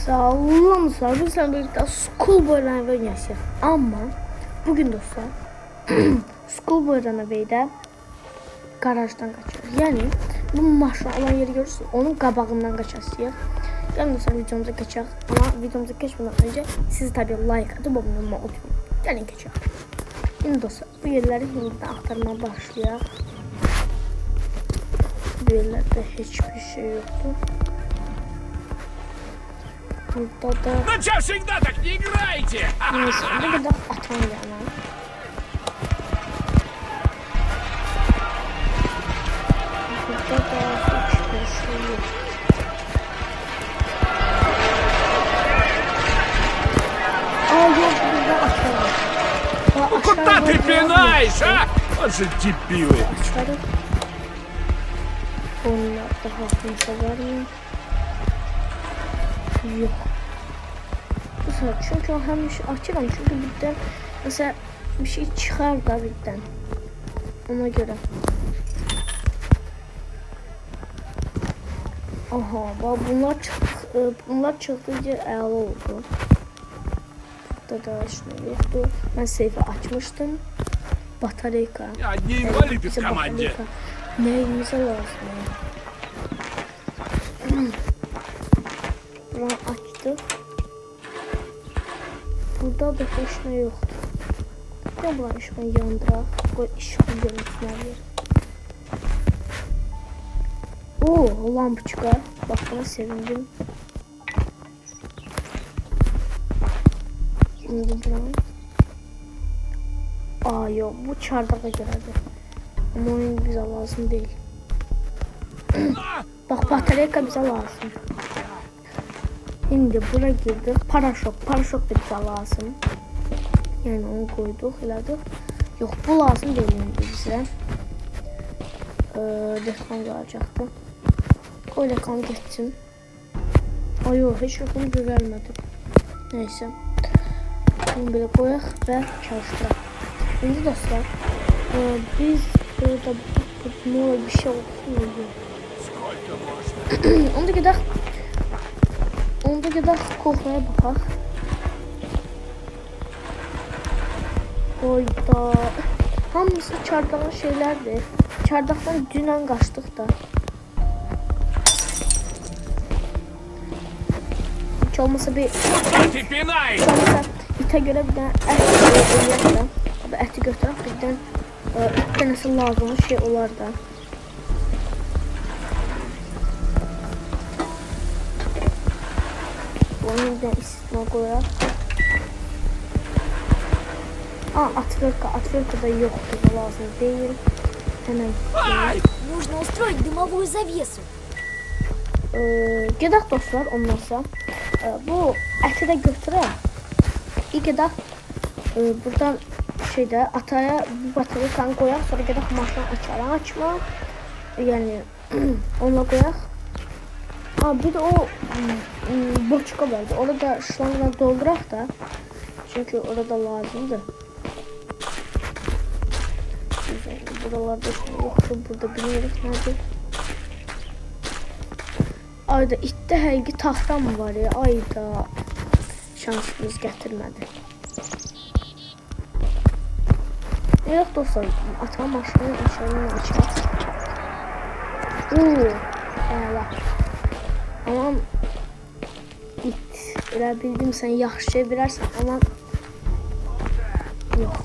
Sağlamsınlar. Bizimle birlikte Schoolboy Runaway oynayacağız. Ama bugün dostlar Schoolboy Runaway'de garajdan kaçıyoruz. Yani bu maşın olan yeri görürsünüz. Onun qabağından kaçacağız. Gelin dostlar videomuza geçelim. Ama videomuza geçmeden önce siz tabii like atıp abone olmayı unutmayın. Gelin geçelim. Şimdi dostlar bu yerleri yeniden aktarmaya başlayalım. Bu yerlerde hiçbir şey yoktu. Burada da... Ну чё всегда так не играете? Neyse, burada da atan yana. Burada da hiçbir şey yok. Aa yok, burada atan var. Ну куда ты пинаешь, а? Вот же дебилы. Açarız. Onlar daha kimse var mı? Yok. Bu sefer çünkü hem şey açıram çünkü birden mesela bir şey çıkar da birden. Ona göre. Aha, bak bunlar çıktıkça əla oldu. Burada da şunu yoktu. Ben seyfi açmıştım. Batareyka. Одни инвалиды в команде. Neyimize lazım ya? Bunu açtık. Burada da hiç ne yoktu. Ya bu ışığı yandırak. Bu ışığı görüntüler yer. Oo, lamp çıkar. Bak buna sevindim. Şimdi buranın. Aa yok, bu çardağa girerdi. Ama oyun bize lazım değil. Bak batarya bize lazım. Şimdi buraya girdik. Paraşok da bize lazım. Yani onu koyduk, elədik. Yok, bu lazım değil bize. Reklam alacaktım. O reklam geçsin. Ay yok, hiç reklamı görülmedi. Neyse. Bunu böyle koyaq ve çalıştıraq. Şimdi dostlar, biz burada bir şey olsun. Onda gedək korkmaya baxaq. Oyda. Hamısı çardağın şeylərdir. Çardaqdan dünən qaçdıq da. Hiç olmasa bir... Ты пинаешь! Hiç olmasa itə görə bir dənə ət olar da. Əti götürək birdən itə nəsə lazım şey olar da. Onu da istisna koyar. Aa, atverka da yoktu, da lazım değil. Hemen Нужно устроить дымовую завесу. gedək dostlar, ondan sonra bu əti də götürək. İlk gedək buradan şeydə ataya bu bataryanı koyaq, sonra gedək maşını açma. Yəni onunla koyaq. Aa, bir de o boçka vardı. Orada şlangla dolduraq da. Çünkü orada lazımdır. Buralarda yoksa burada bilmiyoruz nerede. Ayda itdə həqiqi taxta mı var ya? Ayda şansımız gətirmədi. Yox dostlar, ata maşını açaq. Əla. Aman it, elə bildim sən yaxşı bilərsən, aman yox.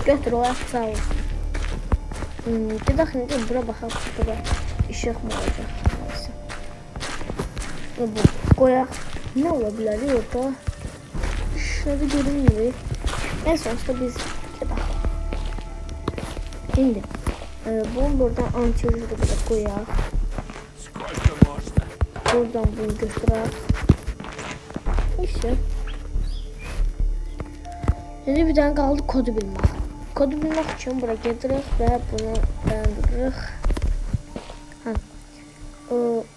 Götür o ət sağ olsun. Gedək indi bura baxaq, burada işıq mı olacaq? Neyse. Bu qoyaq. Nə ola bilər orada? İşləri görünmür. En sonuçta biz gedək. Şimdi bunu buradan anti-ucuru burada qoyaq. Buradan bunu götürək. İşte. Şimdi bir tane qaldı kodu bilmək. Kodu bilmək üçün bura gedirik və bunu dayandırırıq.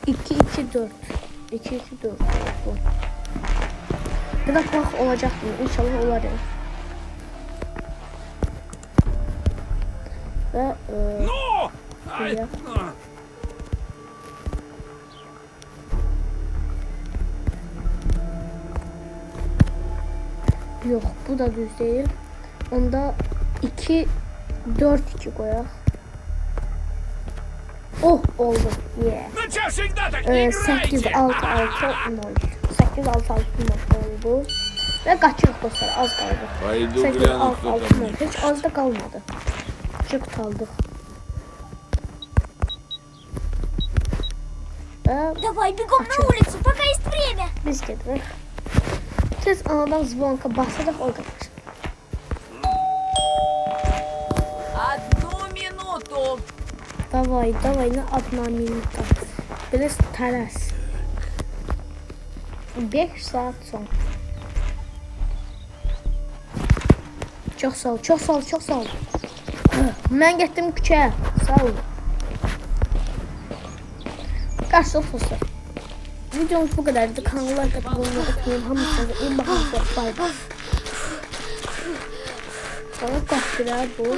2-2-4 2-2-4 bu. Bir dakika bax olacaq mı? İnşallah olar ya. Və buraya. Yox, bu da düz deyil. Onda 2 4-2 qoyaq. Oh, oldu. Yeah. Ну чё всегда так не играете? 8-6-6-0. 8-6-6-0 oldu. Və qaçırıq dostlar, az qaldı. Pойду гляну, кто 8-6-6-0. там. Heç az da qalmadı. Qaçırıq qaldıq. Və Давай, бегом на улицу, пока есть время. biz gedirik. Tez anadan zvonka basacaq o qədər. Одну минуту. Davay, nə adına minuta. Biraz tələs. 5 saat son. Çox sağ ol, çox sağ ol, çox sağ ol. Mən getdim küçəyə. Sağ ol. Qarşılıq dostlar. Videomuz bu kadardı. Kanala abone olmayı unutmayın. Hamınıza iyi bakın. Bay bay. Bana kaçtılar bu.